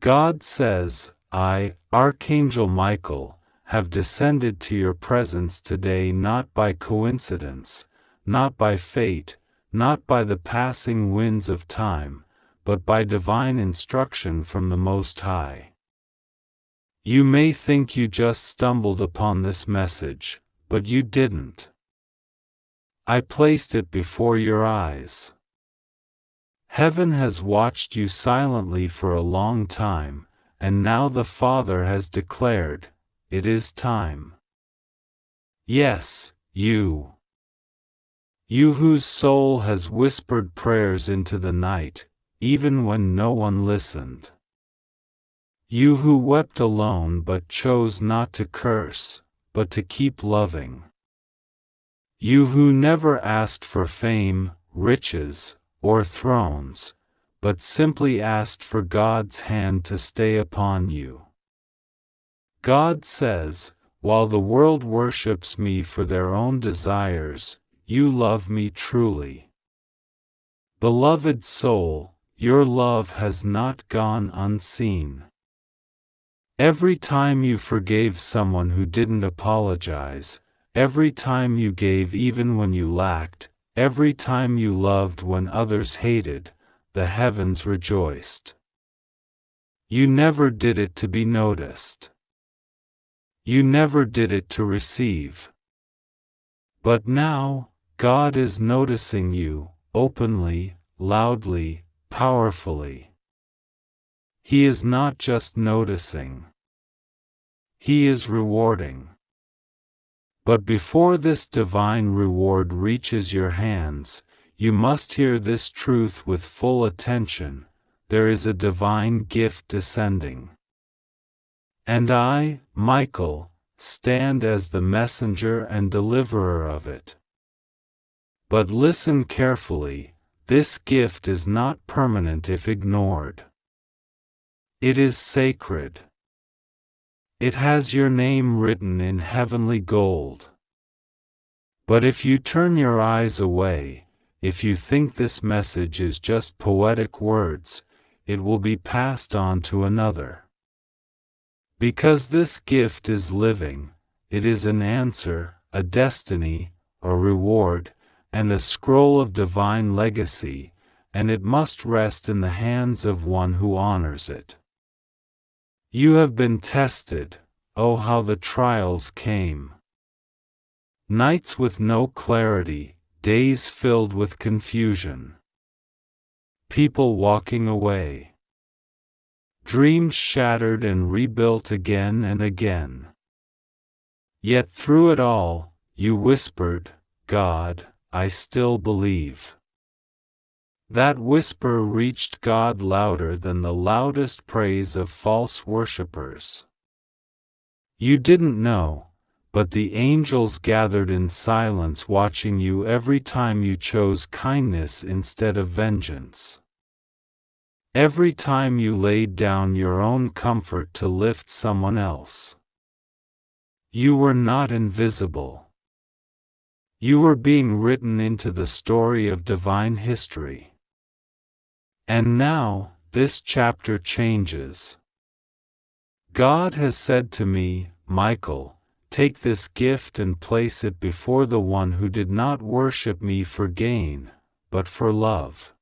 God says, I, Archangel Michael, have descended to your presence today not by coincidence, not by fate, not by the passing winds of time, but by divine instruction from the Most High. You may think you just stumbled upon this message, but you didn't. I placed it before your eyes. Heaven has watched you silently for a long time, and now the Father has declared, it is time. Yes, you. You whose soul has whispered prayers into the night, even when no one listened. You who wept alone but chose not to curse, but to keep loving. You who never asked for fame, riches, or thrones, but simply asked for God's hand to stay upon you. God says, while the world worships me for their own desires, you love me truly. Beloved soul, your love has not gone unseen. Every time you forgave someone who didn't apologize, every time you gave even when you lacked, every time you loved when others hated, the heavens rejoiced. You never did it to be noticed. You never did it to receive. But now, God is noticing you, openly, loudly, powerfully. He is not just noticing. He is rewarding. But before this divine reward reaches your hands, you must hear this truth with full attention: there is a divine gift descending. And I, Michael, stand as the messenger and deliverer of it. But listen carefully, this gift is not permanent if ignored. It is sacred. It has your name written in heavenly gold. But if you turn your eyes away, if you think this message is just poetic words, it will be passed on to another. Because this gift is living, it is an answer, a destiny, a reward, and a scroll of divine legacy, and it must rest in the hands of one who honors it. You have been tested, oh how the trials came. Nights with no clarity, days filled with confusion. People walking away. Dreams shattered and rebuilt again and again. Yet through it all, you whispered, God, I still believe. That whisper reached God louder than the loudest praise of false worshippers. You didn't know, but the angels gathered in silence watching you every time you chose kindness instead of vengeance. Every time you laid down your own comfort to lift someone else. You were not invisible. You were being written into the story of divine history. And now, this chapter changes. God has said to me, Michael, take this gift and place it before the one who did not worship me for gain, but for love.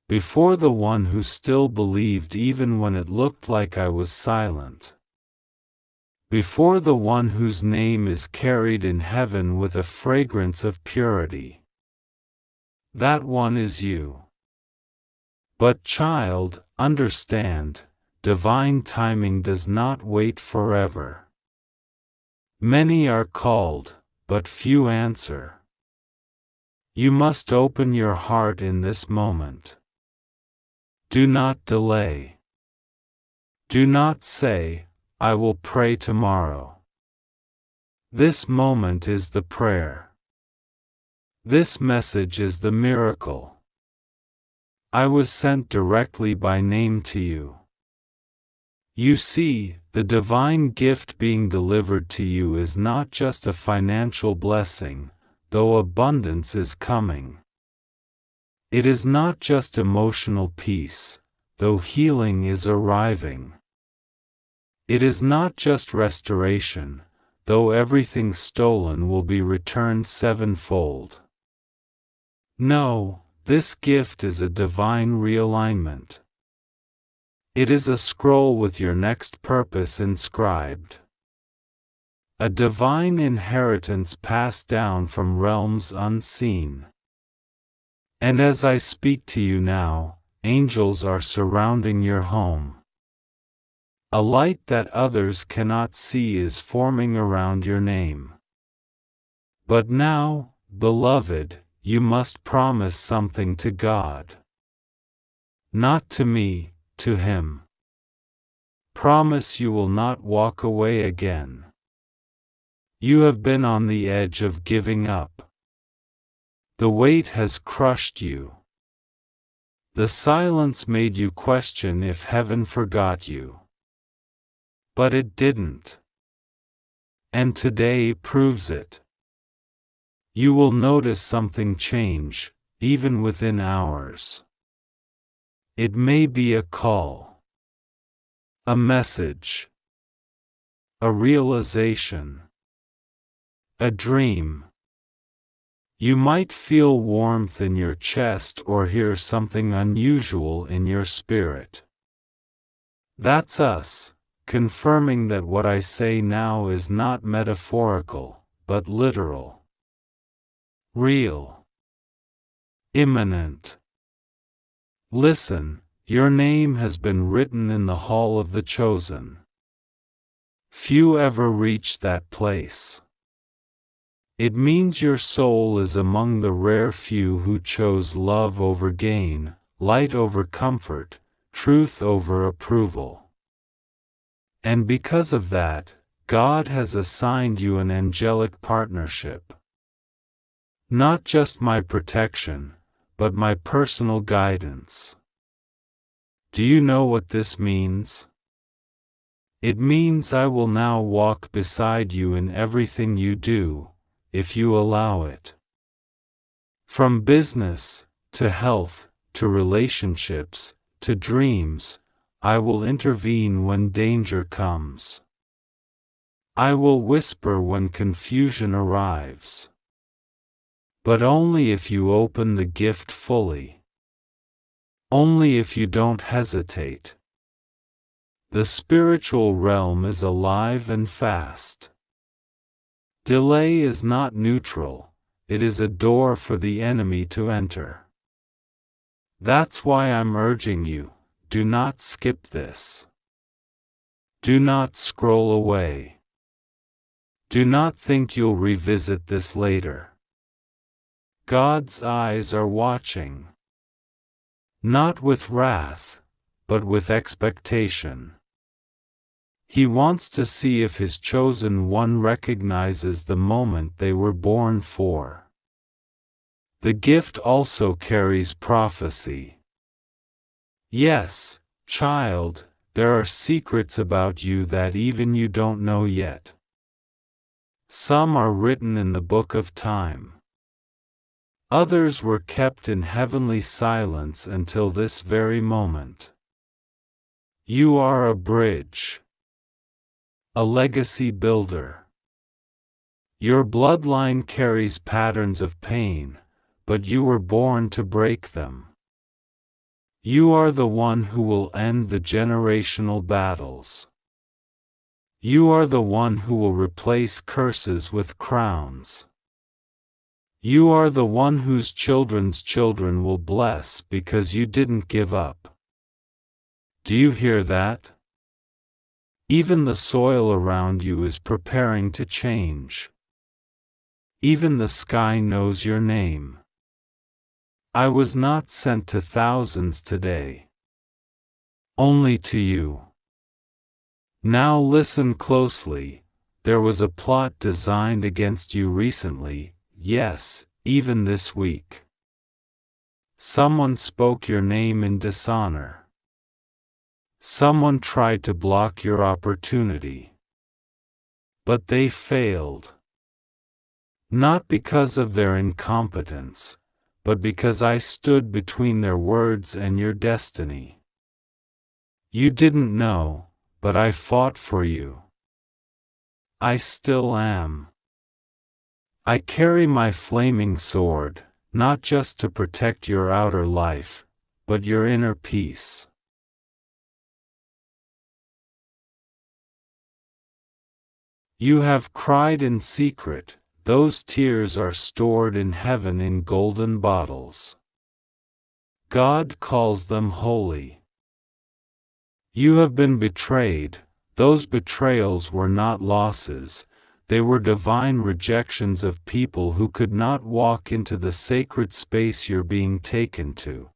Before the one who still believed even when it looked like I was silent. Before the one whose name is carried in heaven with a fragrance of purity. That one is you. But child, understand, divine timing does not wait forever. Many are called, but few answer. You must open your heart in this moment. Do not delay. Do not say, I will pray tomorrow. This moment is the prayer. This message is the miracle. I was sent directly by name to you. You see, the divine gift being delivered to you is not just a financial blessing, though abundance is coming. It is not just emotional peace, though healing is arriving. It is not just restoration, though everything stolen will be returned sevenfold. No, this gift is a divine realignment. It is a scroll with your next purpose inscribed. A divine inheritance passed down from realms unseen. And as I speak to you now, angels are surrounding your home. A light that others cannot see is forming around your name. But now, beloved, you must promise something to God. Not to me, to Him. Promise you will not walk away again. You have been on the edge of giving up. The weight has crushed you. The silence made you question if heaven forgot you. But it didn't. And today proves it. You will notice something change, even within hours. It may be a call, a message, a realization, a dream. You might feel warmth in your chest or hear something unusual in your spirit. That's us, confirming that what I say now is not metaphorical, but literal. Real. Imminent. Listen, your name has been written in the hall of the chosen. Few ever reach that place. It means your soul is among the rare few who chose love over gain, light over comfort, truth over approval. And because of that, God has assigned you an angelic partnership. Not just my protection, but my personal guidance. Do you know what this means? It means I will now walk beside you in everything you do, if you allow it. From business, to health, to relationships, to dreams, I will intervene when danger comes. I will whisper when confusion arrives. But only if you open the gift fully. Only if you don't hesitate. The spiritual realm is alive and fast. Delay is not neutral, it is a door for the enemy to enter. That's why I'm urging you. Do not skip this. Do not scroll away. Do not think you'll revisit this later. God's eyes are watching. Not with wrath, but with expectation. He wants to see if His chosen one recognizes the moment they were born for. The gift also carries prophecy. Yes, child, there are secrets about you that even you don't know yet. Some are written in the book of time. Others were kept in heavenly silence until this very moment. You are a bridge. A legacy builder. Your bloodline carries patterns of pain, but you were born to break them. You are the one who will end the generational battles. You are the one who will replace curses with crowns. You are the one whose children's children will bless because you didn't give up. Do you hear that? Even the soil around you is preparing to change. Even the sky knows your name. I was not sent to thousands today. Only to you. Now listen closely. There was a plot designed against you recently, yes, even this week. Someone spoke your name in dishonor. Someone tried to block your opportunity. But they failed. Not because of their incompetence, but because I stood between their words and your destiny. You didn't know, but I fought for you. I still am. I carry my flaming sword, not just to protect your outer life, but your inner peace. You have cried in secret, those tears are stored in heaven in golden bottles. God calls them holy. You have been betrayed. Those betrayals were not losses, they were divine rejections of people who could not walk into the sacred space you're being taken to.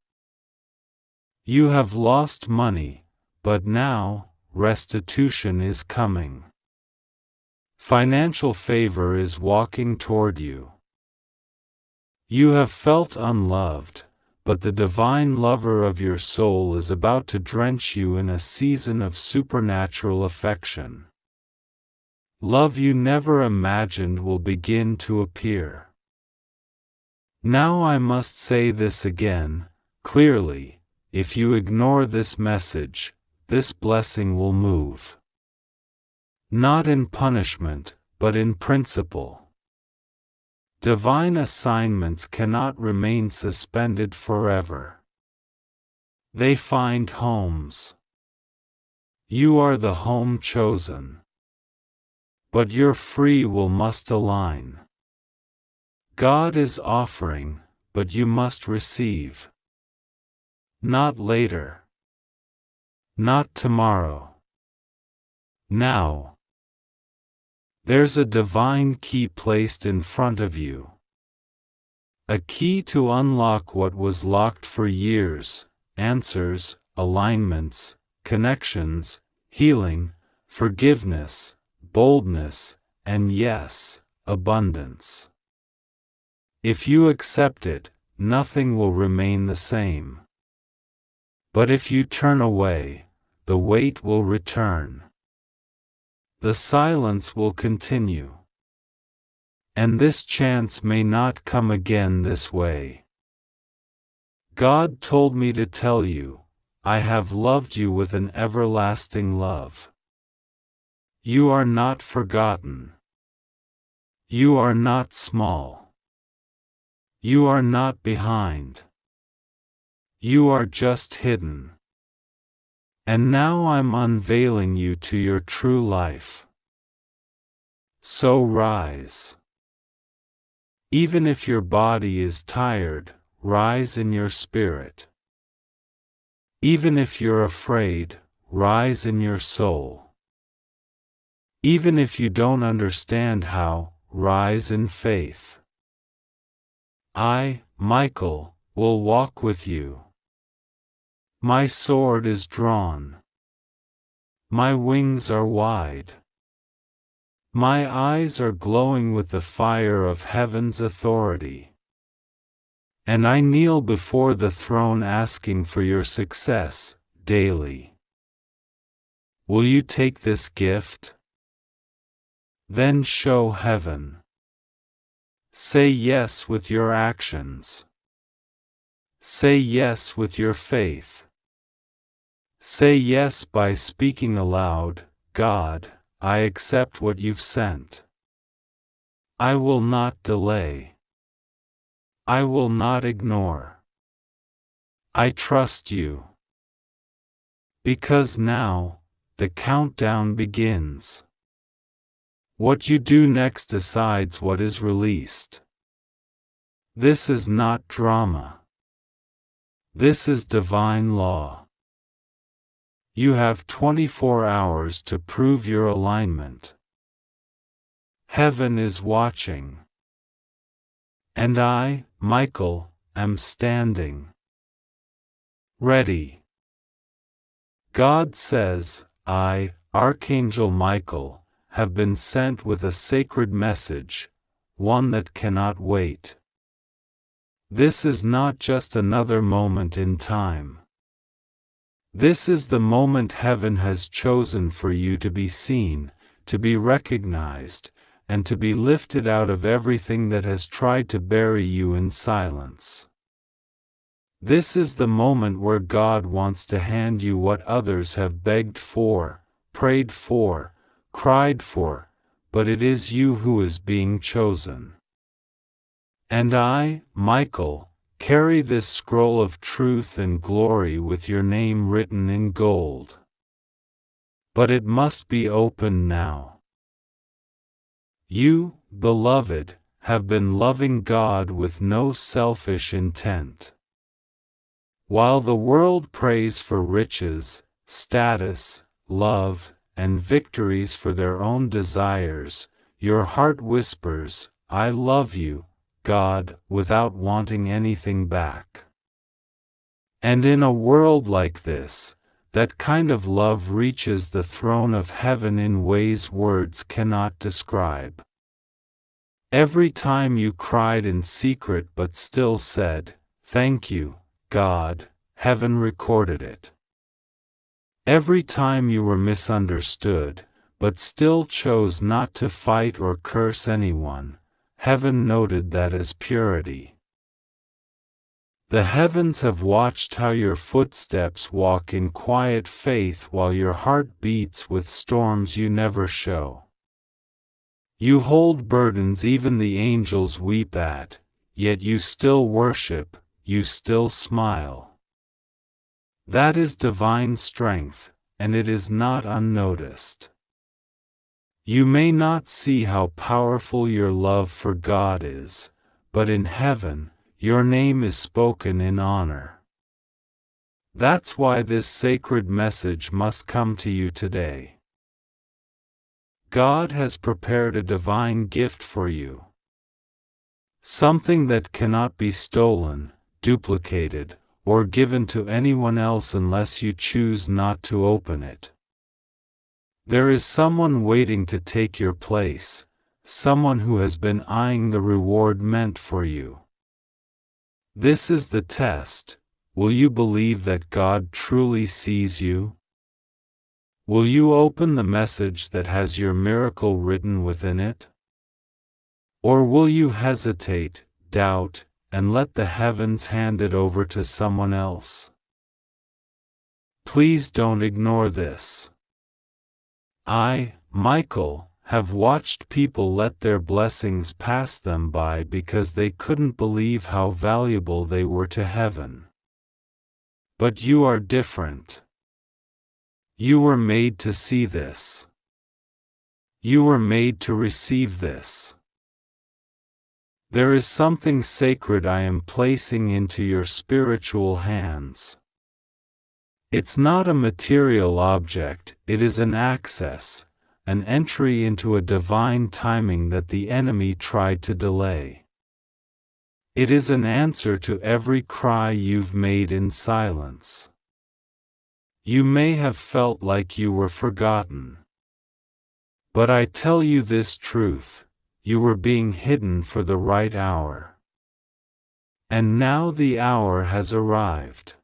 You have lost money, but now, restitution is coming. Financial favor is walking toward you. You have felt unloved, but the divine lover of your soul is about to drench you in a season of supernatural affection. Love you never imagined will begin to appear. Now I must say this again, clearly, if you ignore this message, this blessing will move. Not in punishment, but in principle. Divine assignments cannot remain suspended forever. They find homes. You are the home chosen. But your free will must align. God is offering, but you must receive. Not later. Not tomorrow. Now. There's a divine key placed in front of you. A key to unlock what was locked for years: answers, alignments, connections, healing, forgiveness, boldness, and yes, abundance. If you accept it, nothing will remain the same. But if you turn away, the weight will return. The silence will continue. And this chance may not come again this way. God told me to tell you, I have loved you with an everlasting love. You are not forgotten. You are not small. You are not behind. You are just hidden. And now I'm unveiling you to your true life. So rise. Even if your body is tired, rise in your spirit. Even if you're afraid, rise in your soul. Even if you don't understand how, rise in faith. I, Michael, will walk with you. My sword is drawn. My wings are wide. My eyes are glowing with the fire of heaven's authority. And I kneel before the throne asking for your success, daily. Will you take this gift? Then show heaven. Say yes with your actions. Say yes with your faith. Say yes by speaking aloud, God, I accept what you've sent. I will not delay. I will not ignore. I trust you. Because now, the countdown begins. What you do next decides what is released. This is not drama. This is divine law. You have 24 hours to prove your alignment. Heaven is watching. And I, Michael, am standing. Ready. God says, I, Archangel Michael, have been sent with a sacred message, one that cannot wait. This is not just another moment in time. This is the moment heaven has chosen for you to be seen, to be recognized, and to be lifted out of everything that has tried to bury you in silence. This is the moment where God wants to hand you what others have begged for, prayed for, cried for, but it is you who is being chosen. And I, Michael, carry this scroll of truth and glory with your name written in gold. But it must be opened now. You, beloved, have been loving God with no selfish intent. While the world prays for riches, status, love, and victories for their own desires, your heart whispers, "I love you, God," without wanting anything back. And in a world like this, that kind of love reaches the throne of heaven in ways words cannot describe. Every time you cried in secret but still said, "Thank you, God," heaven recorded it. Every time you were misunderstood, but still chose not to fight or curse anyone, heaven noted that as purity. The heavens have watched how your footsteps walk in quiet faith while your heart beats with storms you never show. You hold burdens even the angels weep at, yet you still worship, you still smile. That is divine strength, and it is not unnoticed. You may not see how powerful your love for God is, but in heaven, your name is spoken in honor. That's why this sacred message must come to you today. God has prepared a divine gift for you. Something that cannot be stolen, duplicated, or given to anyone else unless you choose not to open it. There is someone waiting to take your place, someone who has been eyeing the reward meant for you. This is the test. Will you believe that God truly sees you? Will you open the message that has your miracle written within it? Or will you hesitate, doubt, and let the heavens hand it over to someone else? Please don't ignore this. I, Michael, have watched people let their blessings pass them by because they couldn't believe how valuable they were to heaven. But you are different. You were made to see this. You were made to receive this. There is something sacred I am placing into your spiritual hands. It's not a material object, it is an access, an entry into a divine timing that the enemy tried to delay. It is an answer to every cry you've made in silence. You may have felt like you were forgotten. But I tell you this truth, you were being hidden for the right hour. And now the hour has arrived.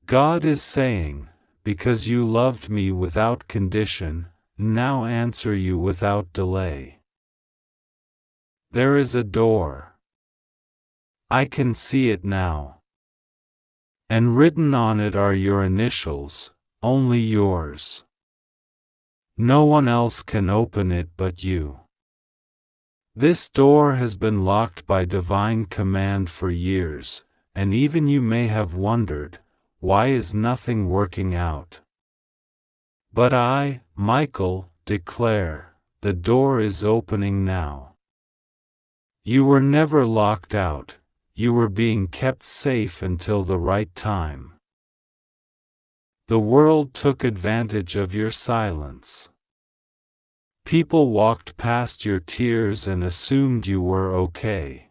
God is saying, because you loved me without condition, now answer you without delay. There is a door. I can see it now. And written on it are your initials, only yours. No one else can open it but you. This door has been locked by divine command for years, and even you may have wondered, why is nothing working out? But I, Michael, declare, the door is opening now. You were never locked out, you were being kept safe until the right time. The world took advantage of your silence. People walked past your tears and assumed you were okay.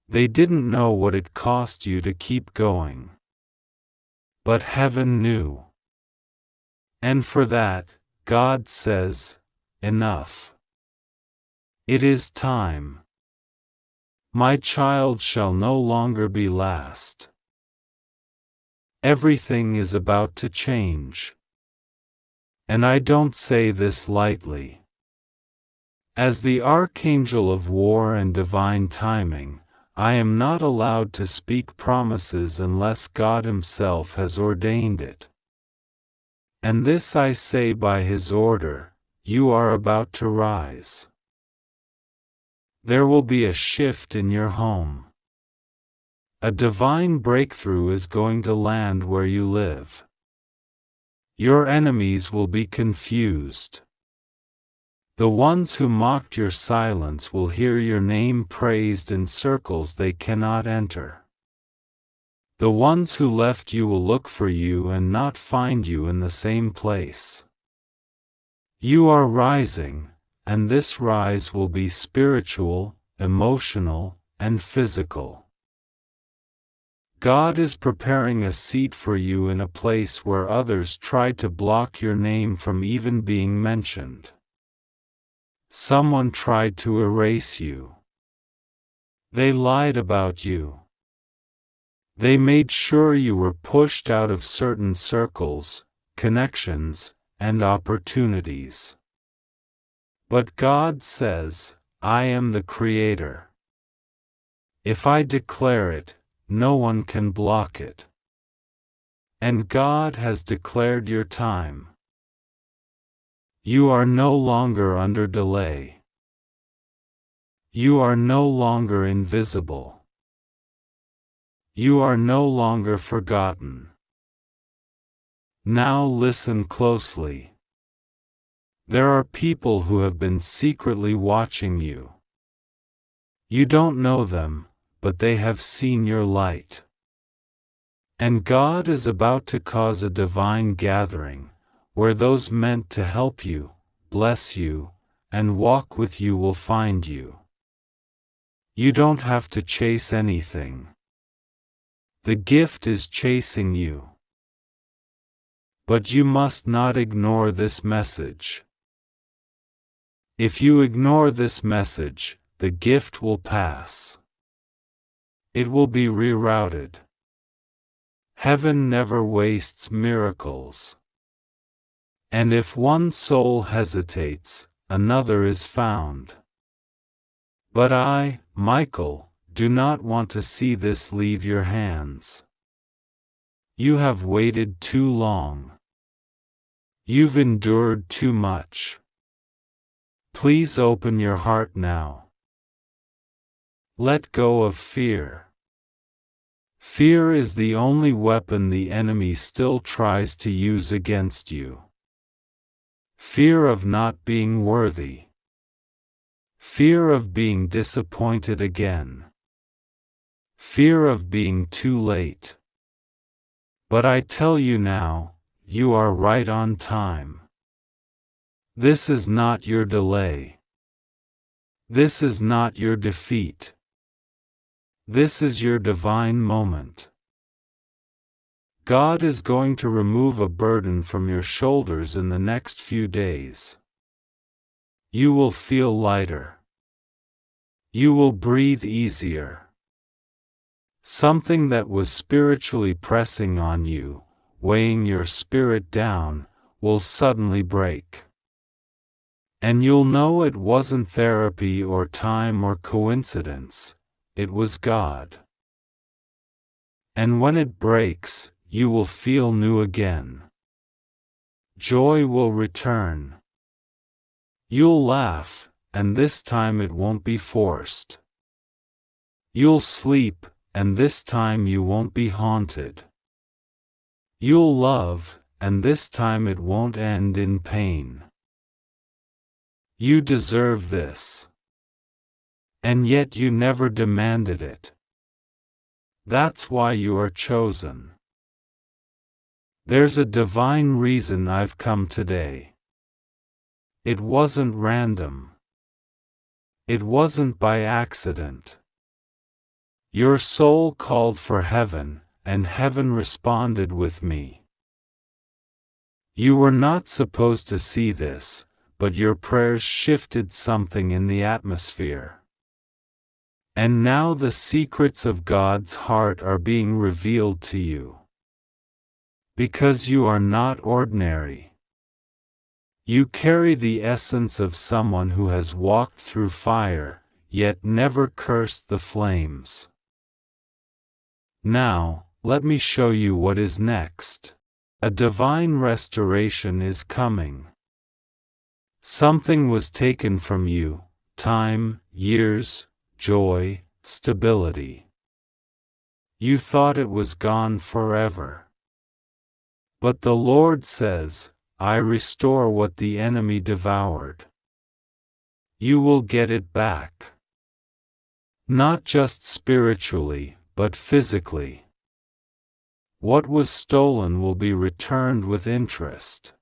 They didn't know what it cost you to keep going. But heaven knew. And for that, God says, enough. It is time. My child shall no longer be last. Everything is about to change. And I don't say this lightly. As the Archangel of war and divine timing, I am not allowed to speak promises unless God Himself has ordained it. And this I say by His order: you are about to rise. There will be a shift in your home. A divine breakthrough is going to land where you live. Your enemies will be confused. The ones who mocked your silence will hear your name praised in circles they cannot enter. The ones who left you will look for you and not find you in the same place. You are rising, and this rise will be spiritual, emotional, and physical. God is preparing a seat for you in a place where others tried to block your name from even being mentioned. Someone tried to erase you. They lied about you. They made sure you were pushed out of certain circles, connections, and opportunities. But God says, I am the Creator. If I declare it, no one can block it. And God has declared your time. You are no longer under delay. You are no longer invisible. You are no longer forgotten. Now listen closely. There are people who have been secretly watching you. You don't know them, but they have seen your light. And God is about to cause a divine gathering, where those meant to help you, bless you, and walk with you will find you. You don't have to chase anything. The gift is chasing you. But you must not ignore this message. If you ignore this message, the gift will pass. It will be rerouted. Heaven never wastes miracles. And if one soul hesitates, another is found. But I, Michael, do not want to see this leave your hands. You have waited too long. You've endured too much. Please open your heart now. Let go of fear. Fear is the only weapon the enemy still tries to use against you. Fear of not being worthy. Fear of being disappointed again. Fear of being too late. But I tell you now, you are right on time. This is not your delay. This is not your defeat. This is your divine moment. God is going to remove a burden from your shoulders in the next few days. You will feel lighter. You will breathe easier. Something that was spiritually pressing on you, weighing your spirit down, will suddenly break. And you'll know it wasn't therapy or time or coincidence, it was God. And when it breaks, you will feel new again. Joy will return. You'll laugh, and this time it won't be forced. You'll sleep, and this time you won't be haunted. You'll love, and this time it won't end in pain. You deserve this. And yet you never demanded it. That's why you are chosen. There's a divine reason I've come today. It wasn't random. It wasn't by accident. Your soul called for heaven, and heaven responded with me. You were not supposed to see this, but your prayers shifted something in the atmosphere. And now the secrets of God's heart are being revealed to you. Because you are not ordinary. You carry the essence of someone who has walked through fire, yet never cursed the flames. Now, let me show you what is next. A divine restoration is coming. Something was taken from you: time, years, joy, stability. You thought it was gone forever. But the Lord says, I restore what the enemy devoured. You will get it back. Not just spiritually, but physically. What was stolen will be returned with interest.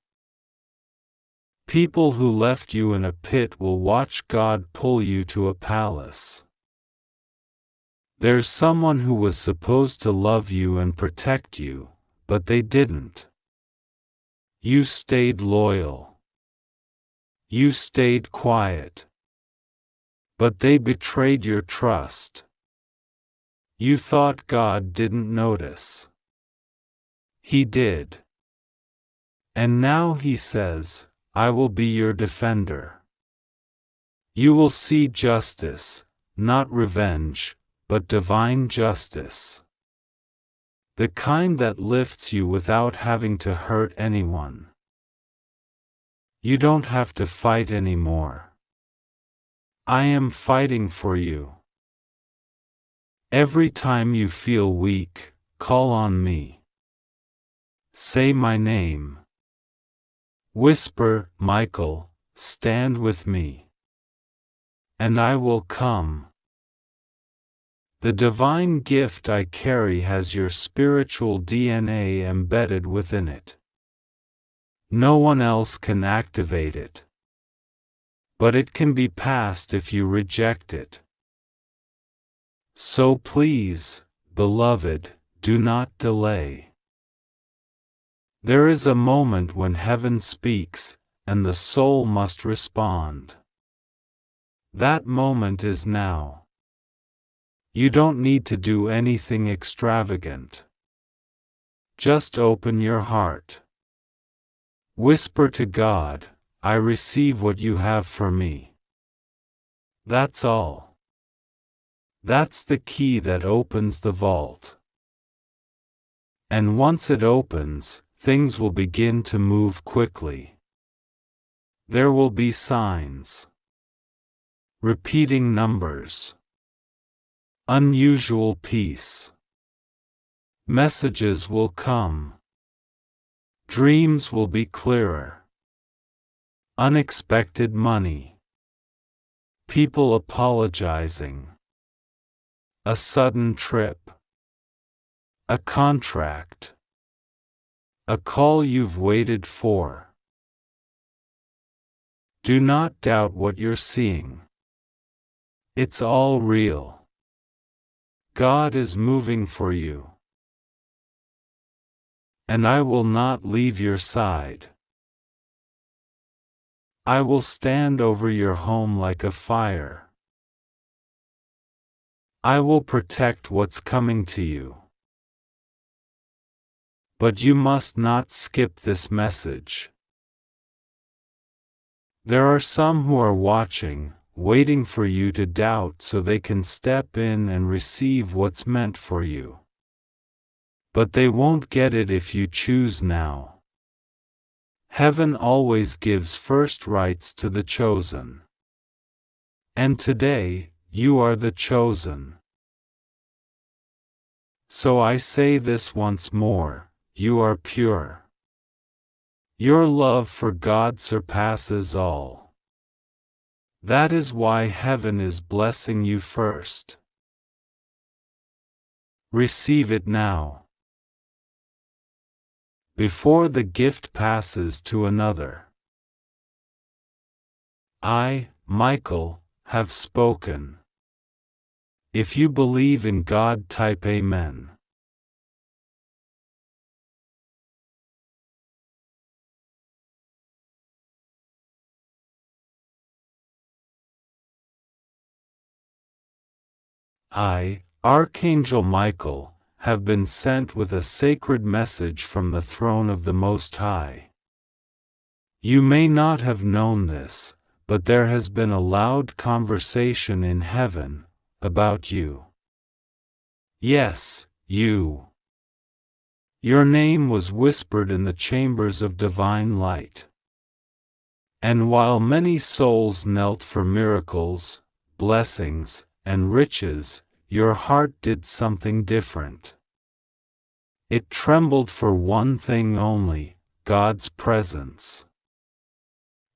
People who left you in a pit will watch God pull you to a palace. There's someone who was supposed to love you and protect you, but they didn't. You stayed loyal. You stayed quiet. But they betrayed your trust. You thought God didn't notice. He did. And now He says, I will be your defender. You will see justice, not revenge, but divine justice. The kind that lifts you without having to hurt anyone. You don't have to fight anymore. I am fighting for you. Every time you feel weak, call on me. Say my name. Whisper, Michael, stand with me. And I will come. The divine gift I carry has your spiritual DNA embedded within it. No one else can activate it. But it can be passed if you reject it. So please, beloved, do not delay. There is a moment when heaven speaks, and the soul must respond. That moment is now. You don't need to do anything extravagant. Just open your heart. Whisper to God, I receive what you have for me. That's all. That's the key that opens the vault. And once it opens, things will begin to move quickly. There will be signs. Repeating numbers. Unusual peace. Messages will come. Dreams will be clearer. Unexpected money. People apologizing. A sudden trip. A contract. A call you've waited for. Do not doubt what you're seeing. It's all real. God is moving for you. And I will not leave your side. I will stand over your home like a fire. I will protect what's coming to you. But you must not skip this message. There are some who are watching, waiting for you to doubt so they can step in and receive what's meant for you. But they won't get it if you choose now. Heaven always gives first rights to the chosen. And today, you are the chosen. So I say this once more, you are pure. Your love for God surpasses all. That is why heaven is blessing you first. Receive it now. Before the gift passes to another. I, Michael, have spoken. If you believe in God, type Amen. I, Archangel Michael, have been sent with a sacred message from the throne of the Most High. You may not have known this, but there has been a loud conversation in heaven about you. Yes, you. Your name was whispered in the chambers of divine light. And while many souls knelt for miracles, blessings, and riches, your heart did something different. It trembled for one thing only, God's presence.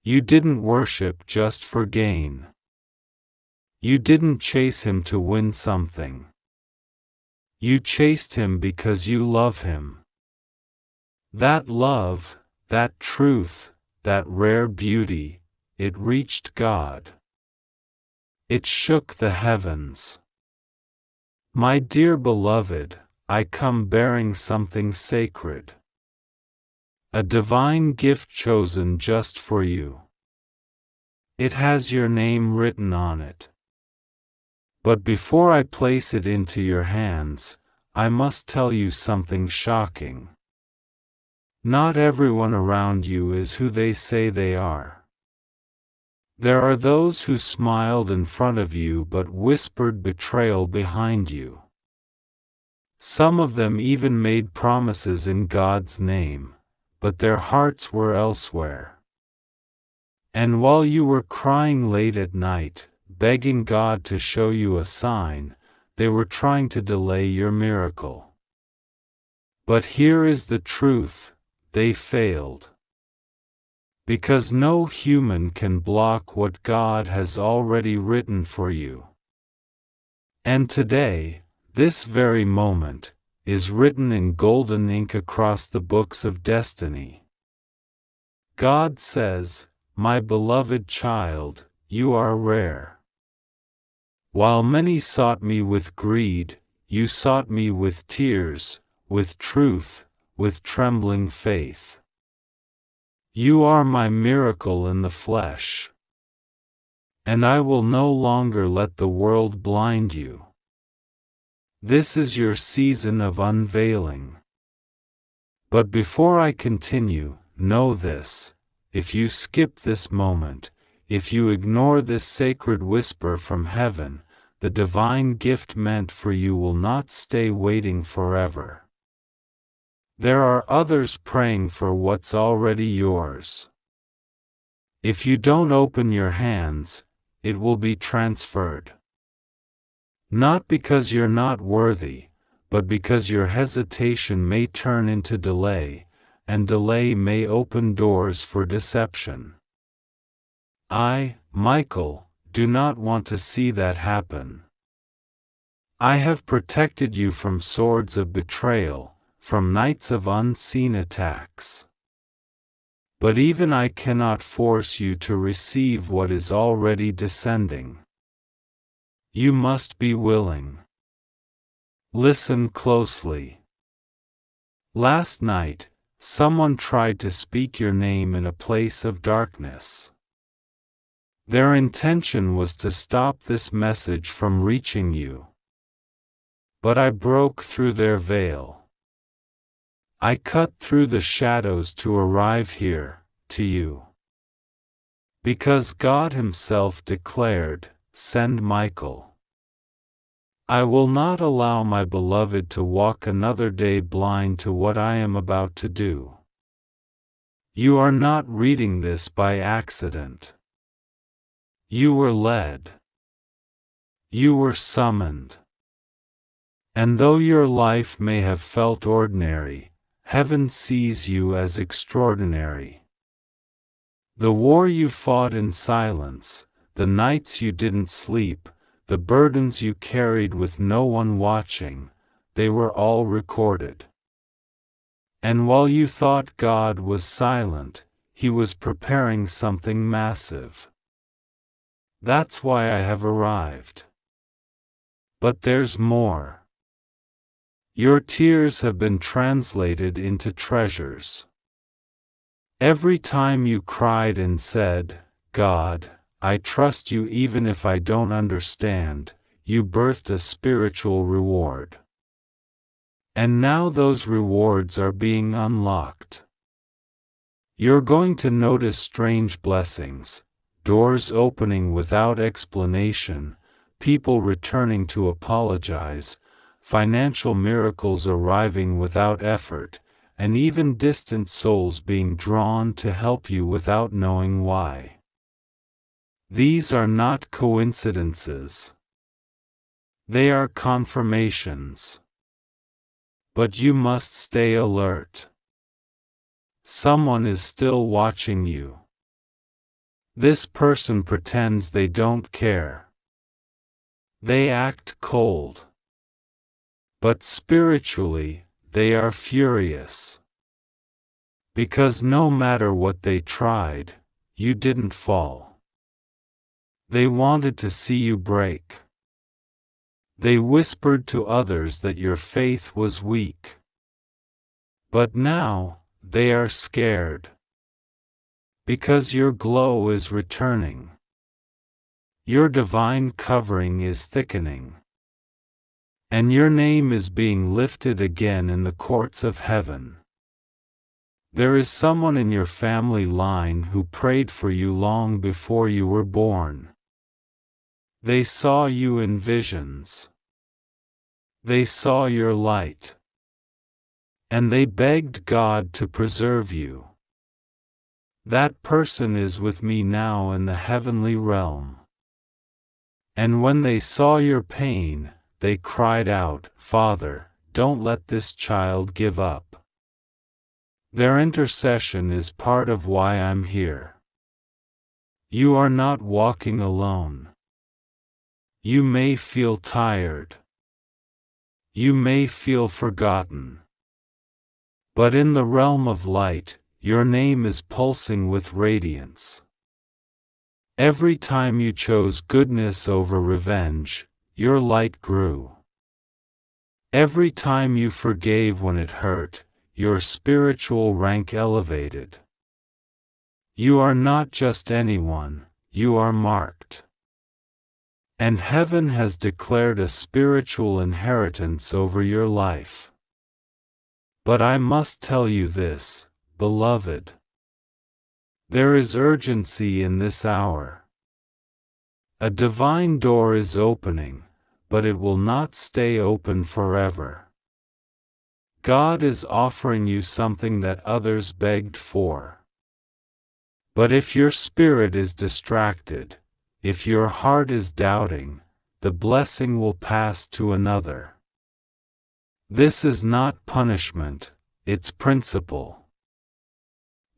You didn't worship just for gain. You didn't chase Him to win something. You chased Him because you love Him. That love, that truth, that rare beauty, it reached God. It shook the heavens. My dear beloved, I come bearing something sacred. A divine gift chosen just for you. It has your name written on it. But before I place it into your hands, I must tell you something shocking. Not everyone around you is who they say they are. There are those who smiled in front of you but whispered betrayal behind you. Some of them even made promises in God's name, but their hearts were elsewhere. And while you were crying late at night, begging God to show you a sign, they were trying to delay your miracle. But here is the truth, they failed. Because no human can block what God has already written for you. And today, this very moment, is written in golden ink across the books of destiny. God says, "My beloved child, you are rare. While many sought me with greed, you sought me with tears, with truth, with trembling faith. You are my miracle in the flesh. And I will no longer let the world blind you. This is your season of unveiling. But before I continue, know this: if you skip this moment, if you ignore this sacred whisper from heaven, the divine gift meant for you will not stay waiting forever. There are others praying for what's already yours. If you don't open your hands, it will be transferred. Not because you're not worthy, but because your hesitation may turn into delay, and delay may open doors for deception. I, Michael, do not want to see that happen. I have protected you from swords of betrayal, from nights of unseen attacks. But even I cannot force you to receive what is already descending. You must be willing. Listen closely. Last night, someone tried to speak your name in a place of darkness. Their intention was to stop this message from reaching you. But I broke through their veil. I cut through the shadows to arrive here, to you. Because God Himself declared, "Send Michael." I will not allow my beloved to walk another day blind to what I am about to do. You are not reading this by accident. You were led. You were summoned. And though your life may have felt ordinary, heaven sees you as extraordinary. The war you fought in silence, the nights you didn't sleep, the burdens you carried with no one watching, they were all recorded. And while you thought God was silent, He was preparing something massive. That's why I have arrived. But there's more. Your tears have been translated into treasures. Every time you cried and said, "God, I trust you even if I don't understand," you birthed a spiritual reward. And now those rewards are being unlocked. You're going to notice strange blessings, doors opening without explanation, people returning to apologize, financial miracles arriving without effort, and even distant souls being drawn to help you without knowing why. These are not coincidences. They are confirmations. But you must stay alert. Someone is still watching you. This person pretends they don't care. They act cold. But spiritually, they are furious. Because no matter what they tried, you didn't fall. They wanted to see you break. They whispered to others that your faith was weak. But now, they are scared. Because your glow is returning. Your divine covering is thickening. And your name is being lifted again in the courts of heaven. There is someone in your family line who prayed for you long before you were born. They saw you in visions. They saw your light. And they begged God to preserve you. That person is with me now in the heavenly realm. And when they saw your pain, they cried out, "Father, don't let this child give up." Their intercession is part of why I'm here. You are not walking alone. You may feel tired. You may feel forgotten. But in the realm of light, your name is pulsing with radiance. Every time you chose goodness over revenge, your light grew. Every time you forgave when it hurt, your spiritual rank elevated. You are not just anyone, you are marked. And heaven has declared a spiritual inheritance over your life. But I must tell you this, beloved. There is urgency in this hour. A divine door is opening, but it will not stay open forever. God is offering you something that others begged for. But if your spirit is distracted, if your heart is doubting, the blessing will pass to another. This is not punishment, it's principle.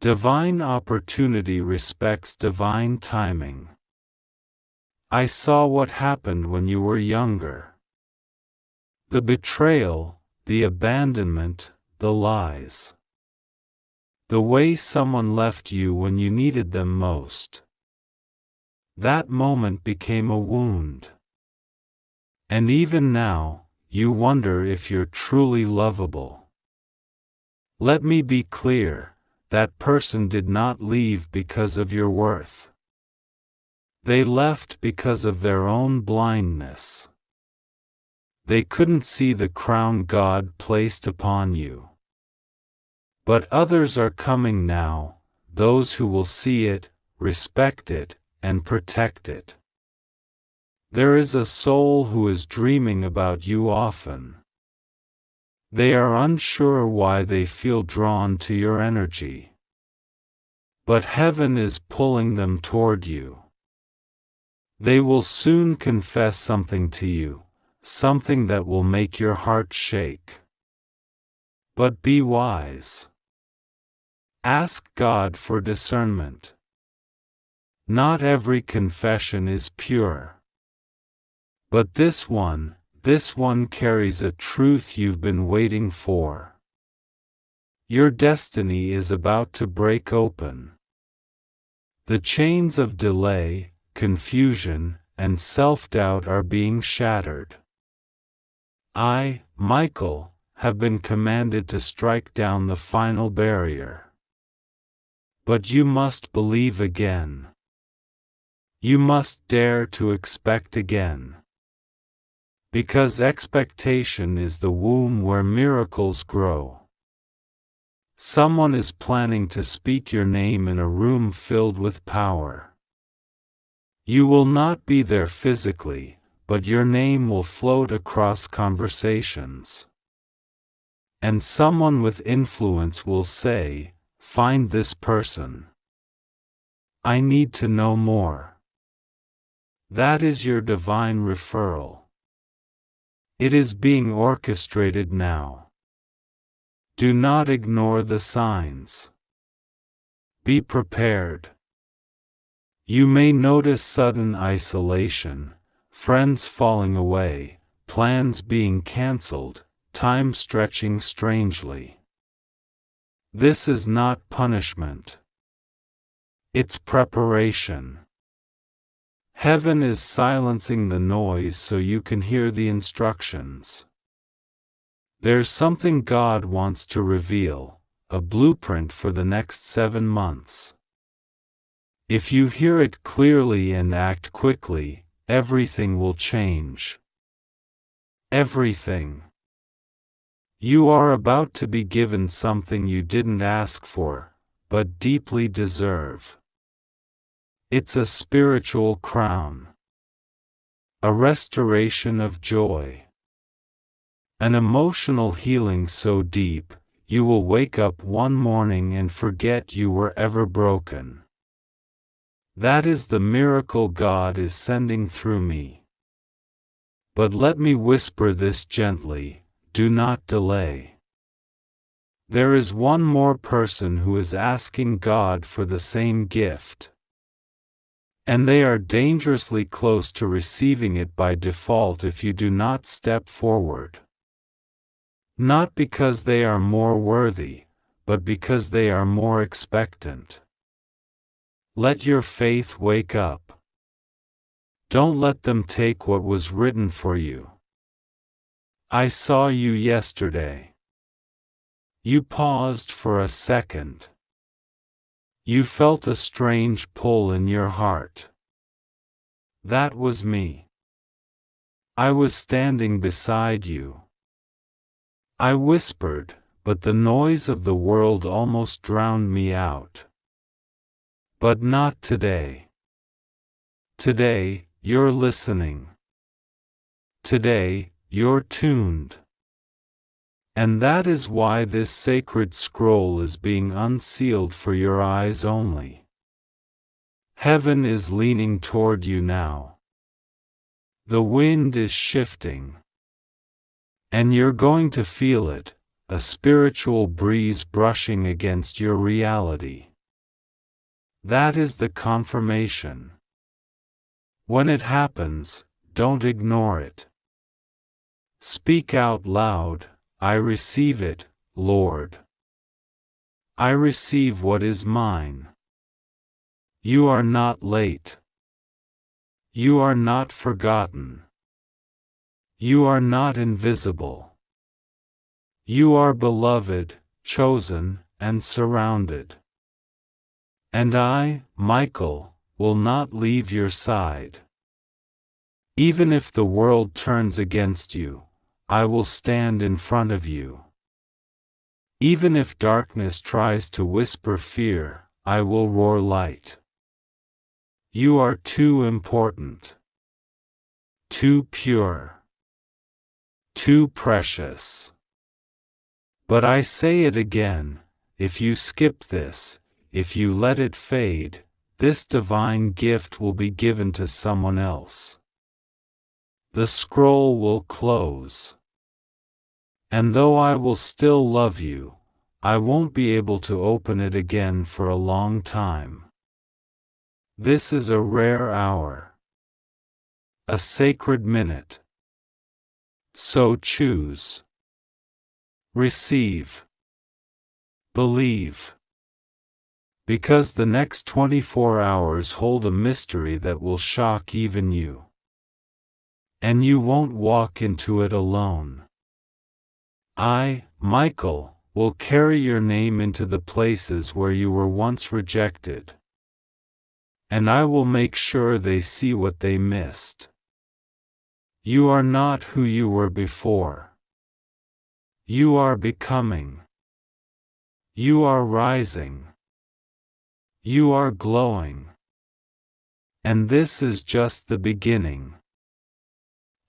Divine opportunity respects divine timing. I saw what happened when you were younger. The betrayal, the abandonment, the lies. The way someone left you when you needed them most. That moment became a wound. And even now, you wonder if you're truly lovable. Let me be clear, that person did not leave because of your worth. They left because of their own blindness. They couldn't see the crown God placed upon you. But others are coming now, those who will see it, respect it, and protect it. There is a soul who is dreaming about you often. They are unsure why they feel drawn to your energy. But heaven is pulling them toward you. They will soon confess something to you, something that will make your heart shake. But be wise. Ask God for discernment. Not every confession is pure. But this one carries a truth you've been waiting for. Your destiny is about to break open. The chains of delay, confusion, and self-doubt are being shattered. I, Michael, have been commanded to strike down the final barrier. But you must believe again. You must dare to expect again. Because expectation is the womb where miracles grow. Someone is planning to speak your name in a room filled with power. You will not be there physically, but your name will float across conversations. And someone with influence will say, "Find this person. I need to know more." That is your divine referral. It is being orchestrated now. Do not ignore the signs. Be prepared. You may notice sudden isolation, friends falling away, plans being cancelled, time stretching strangely. This is not punishment. It's preparation. Heaven is silencing the noise so you can hear the instructions. There's something God wants to reveal, a blueprint for the next 7 months. If you hear it clearly and act quickly, everything will change. Everything. You are about to be given something you didn't ask for, but deeply deserve. It's a spiritual crown. A restoration of joy. An emotional healing so deep, you will wake up one morning and forget you were ever broken. That is the miracle God is sending through me. But let me whisper this gently, do not delay. There is one more person who is asking God for the same gift. And they are dangerously close to receiving it by default if you do not step forward. Not because they are more worthy, but because they are more expectant. Let your faith wake up. Don't let them take what was written for you. I saw you yesterday. You paused for a second. You felt a strange pull in your heart. That was me. I was standing beside you. I whispered, but the noise of the world almost drowned me out. But not today. Today, you're listening. Today, you're tuned. And that is why this sacred scroll is being unsealed for your eyes only. Heaven is leaning toward you now. The wind is shifting. And you're going to feel it, a spiritual breeze brushing against your reality. That is the confirmation. When it happens, don't ignore it. Speak out loud, I receive it, Lord. I receive what is mine. You are not late. You are not forgotten. You are not invisible. You are beloved, chosen, and surrounded. And I, Michael, will not leave your side. Even if the world turns against you, I will stand in front of you. Even if darkness tries to whisper fear, I will roar light. You are too important. Too pure. Too precious. But I say it again, if you skip this, if you let it fade, this divine gift will be given to someone else. The scroll will close. And though I will still love you, I won't be able to open it again for a long time. This is a rare hour. A sacred minute. So choose. Receive. Believe. Because the next 24 hours hold a mystery that will shock even you. And you won't walk into it alone. I, Michael, will carry your name into the places where you were once rejected. And I will make sure they see what they missed. You are not who you were before. You are becoming. You are rising. You are glowing. And this is just the beginning.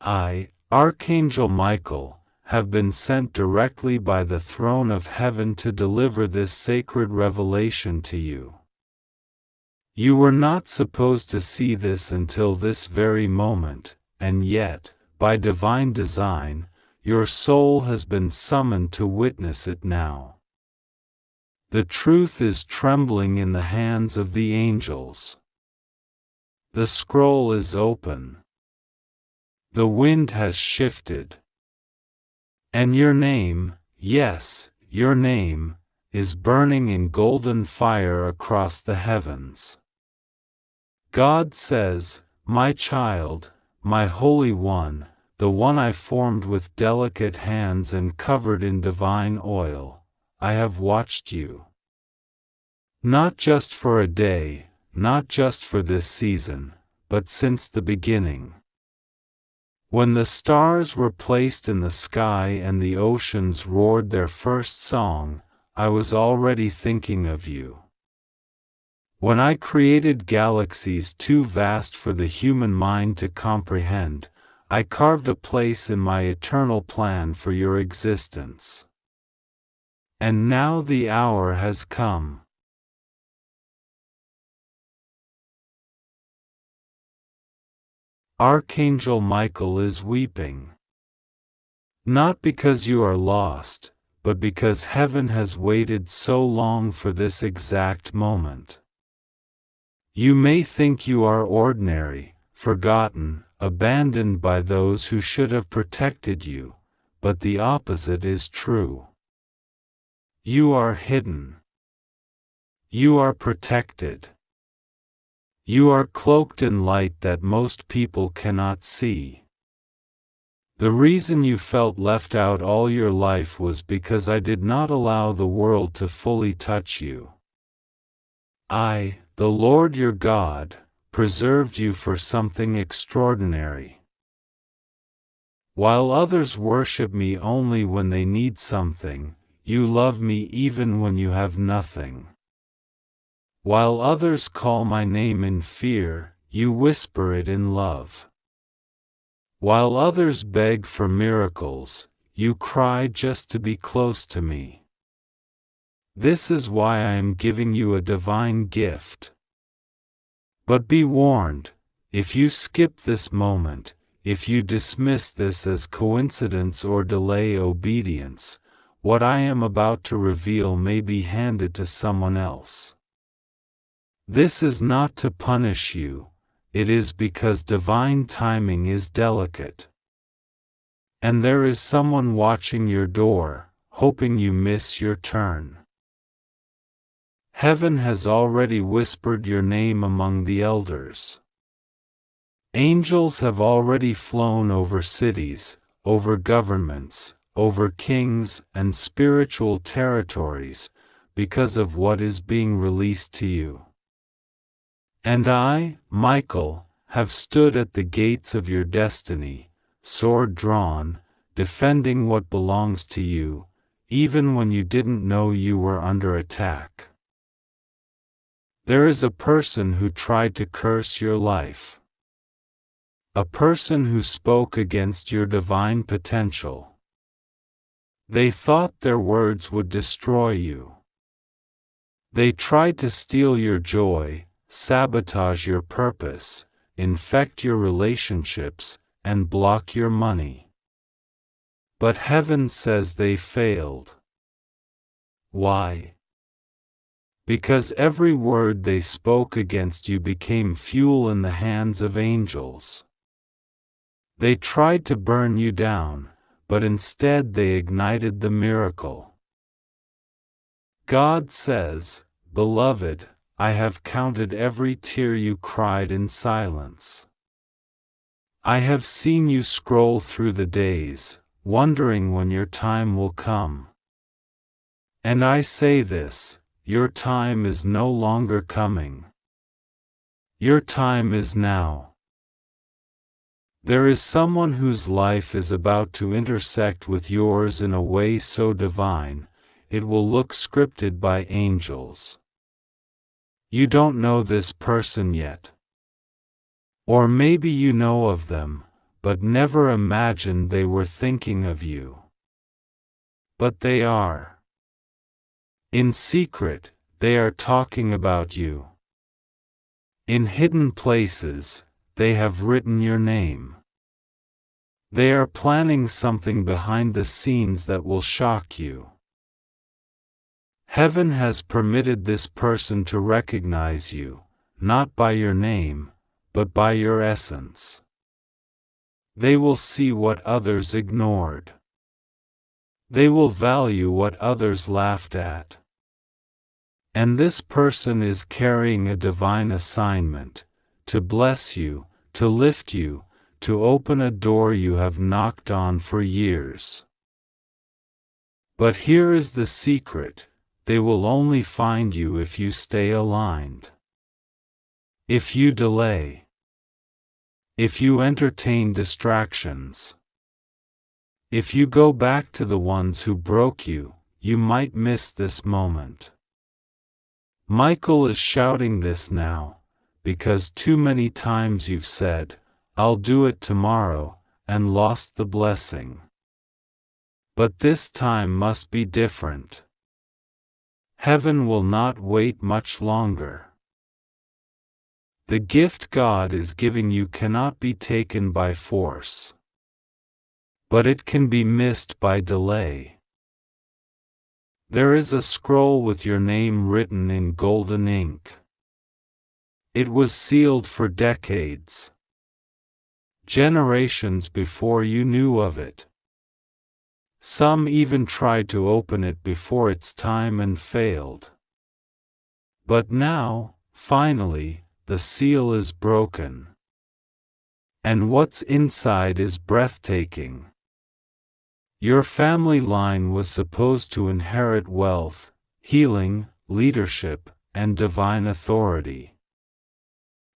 I, Archangel Michael, have been sent directly by the throne of heaven to deliver this sacred revelation to you. You were not supposed to see this until this very moment, and yet, by divine design, your soul has been summoned to witness it now. The truth is trembling in the hands of the angels. The scroll is open. The wind has shifted. And your name, yes, your name, is burning in golden fire across the heavens. God says, my child, my Holy One, the one I formed with delicate hands and covered in divine oil, I have watched you. Not just for a day, not just for this season, but since the beginning. When the stars were placed in the sky and the oceans roared their first song, I was already thinking of you. When I created galaxies too vast for the human mind to comprehend, I carved a place in my eternal plan for your existence. And now the hour has come. Archangel Michael is weeping. Not because you are lost, but because heaven has waited so long for this exact moment. You may think you are ordinary, forgotten, abandoned by those who should have protected you, but the opposite is true. You are hidden. You are protected. You are cloaked in light that most people cannot see. The reason you felt left out all your life was because I did not allow the world to fully touch you. I, the Lord your God, preserved you for something extraordinary. While others worship me only when they need something, you love me even when you have nothing. While others call my name in fear, you whisper it in love. While others beg for miracles, you cry just to be close to me. This is why I am giving you a divine gift. But be warned, if you skip this moment, if you dismiss this as coincidence or delay obedience, what I am about to reveal may be handed to someone else. This is not to punish you, it is because divine timing is delicate. And there is someone watching your door, hoping you miss your turn. Heaven has already whispered your name among the elders. Angels have already flown over cities, over governments, over kings and spiritual territories, because of what is being released to you. And I, Michael, have stood at the gates of your destiny, sword drawn, defending what belongs to you, even when you didn't know you were under attack. There is a person who tried to curse your life. A person who spoke against your divine potential. They thought their words would destroy you. They tried to steal your joy, sabotage your purpose, infect your relationships, and block your money. But heaven says they failed. Why? Because every word they spoke against you became fuel in the hands of angels. They tried to burn you down, but instead they ignited the miracle. God says, Beloved, I have counted every tear you cried in silence. I have seen you scroll through the days, wondering when your time will come. And I say this, your time is no longer coming. Your time is now. There is someone whose life is about to intersect with yours in a way so divine, it will look scripted by angels. You don't know this person yet. Or maybe you know of them, but never imagined they were thinking of you. But they are. In secret, they are talking about you. In hidden places, they have written your name. They are planning something behind the scenes that will shock you. Heaven has permitted this person to recognize you, not by your name, but by your essence. They will see what others ignored. They will value what others laughed at. And this person is carrying a divine assignment, to bless you, to lift you, to open a door you have knocked on for years. But here is the secret: they will only find you if you stay aligned. If you delay. If you entertain distractions. If you go back to the ones who broke you, you might miss this moment. Michael is shouting this now, because too many times you've said, "I'll do it tomorrow," and lost the blessing. But this time must be different. Heaven will not wait much longer. The gift God is giving you cannot be taken by force. But it can be missed by delay. There is a scroll with your name written in golden ink. It was sealed for decades. Generations before you knew of it. Some even tried to open it before its time and failed. But now, finally, the seal is broken. And what's inside is breathtaking. Your family line was supposed to inherit wealth, healing, leadership, and divine authority.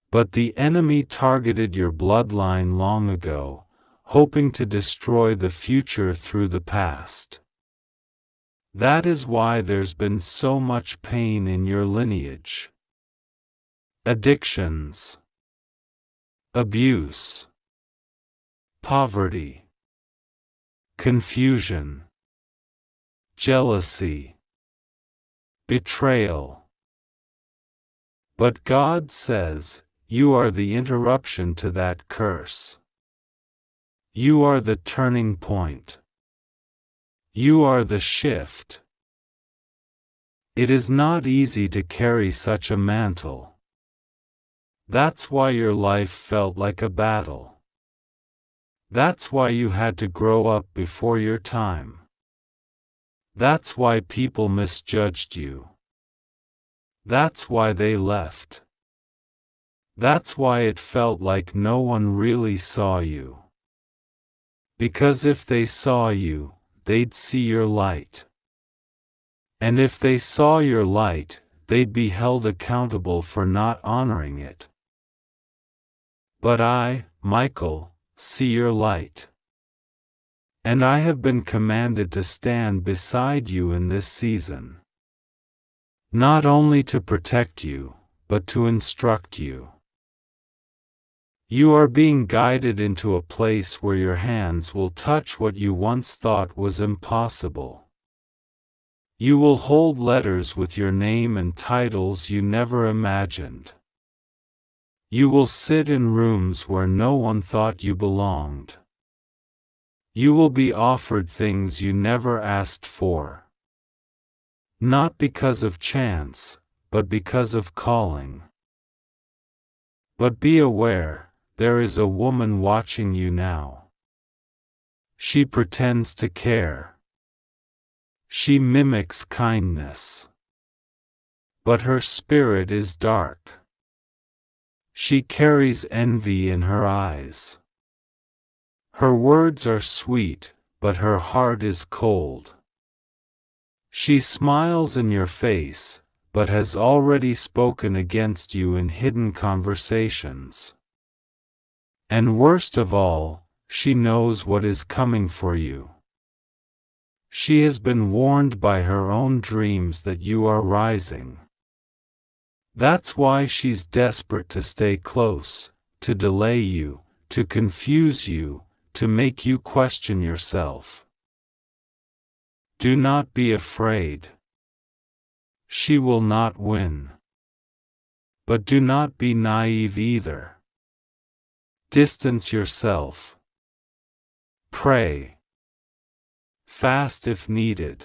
But the enemy targeted your bloodline long ago, hoping to destroy the future through the past. That is why there's been so much pain in your lineage. Addictions, abuse, poverty, confusion, jealousy, betrayal. But God says, you are the interruption to that curse. You are the turning point. You are the shift. It is not easy to carry such a mantle. That's why your life felt like a battle. That's why you had to grow up before your time. That's why people misjudged you. That's why they left. That's why it felt like no one really saw you. Because if they saw you, they'd see your light. And if they saw your light, they'd be held accountable for not honoring it. But I, Michael, see your light. And I have been commanded to stand beside you in this season. Not only to protect you, but to instruct you. You are being guided into a place where your hands will touch what you once thought was impossible. You will hold letters with your name and titles you never imagined. You will sit in rooms where no one thought you belonged. You will be offered things you never asked for. Not because of chance, but because of calling. But be aware, there is a woman watching you now. She pretends to care. She mimics kindness. But her spirit is dark. She carries envy in her eyes. Her words are sweet, but her heart is cold. She smiles in your face, but has already spoken against you in hidden conversations. And worst of all, she knows what is coming for you. She has been warned by her own dreams that you are rising. That's why she's desperate to stay close, to delay you, to confuse you, to make you question yourself. Do not be afraid. She will not win. But do not be naive either. Distance yourself. Pray. Fast if needed.